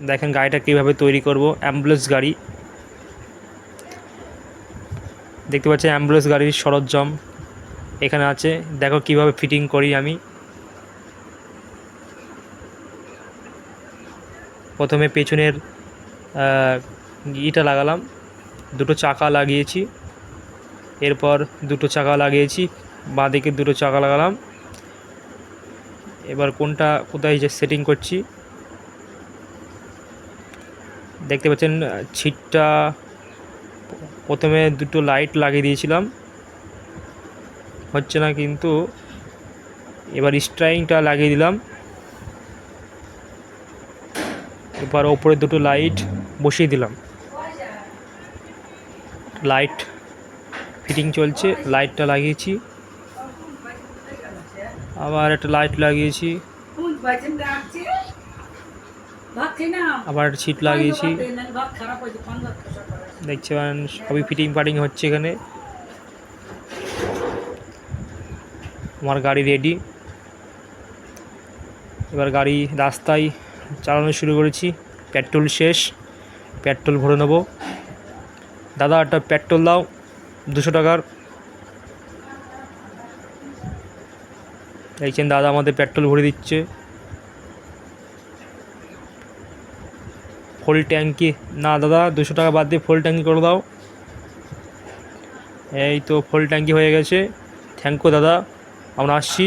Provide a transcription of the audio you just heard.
দেখেন গাড়িটা কীভাবে তৈরি করব। অ্যাম্বুলেন্স গাড়ি দেখতে পাচ্ছেন, অ্যাম্বুলেন্স গাড়ির সরঞ্জাম এখানে আছে। দেখো কিভাবে ফিটিং করি আমি। প্রথমে পেছনের ইটা লাগালাম, দুটো চাকা লাগিয়েছি, এরপর দুটো চাকা লাগিয়েছি, বাঁ দিকে দুটো চাকা লাগালাম। এবার কোনটা কোথায় যে সেটিং করছি দেখতে পাচ্ছেন। ছিটটা প্রথমে দুটো লাইট লাগিয়ে দিয়েছিলাম, হচ্ছে না কিন্তু। এবার স্ট্রাইংটা লাগিয়ে দিলাম, এবার ওপরে দুটো লাইট বসিয়ে দিলাম। লাইট ফিটিং চলছে, লাইটটা লাগিয়েছি, আবার একটা লাইট লাগিয়েছি, আবার ছিট লাগিয়েছি। দেখছেন সবই ফিটিং ফাটিং হচ্ছে এখানে। আমার গাড়ি রেডি। এবার গাড়ি রাস্তায় চালানো শুরু করেছি। পেট্রোল শেষ, পেট্রোল ভরে নেব। দাদা একটা পেট্রোল দাও 200 টাকার। দেখছেন দাদা আমাদের পেট্রোল ভরে দিচ্ছে। ফুল ট্যাঙ্কি না দাদা, 200 টাকা বাদ দিয়ে ফুল ট্যাঙ্কি করে দাও। এই তো ফুল ট্যাঙ্কি হয়ে গেছে। থ্যাংক ইউ দাদা, আমরা আসছি।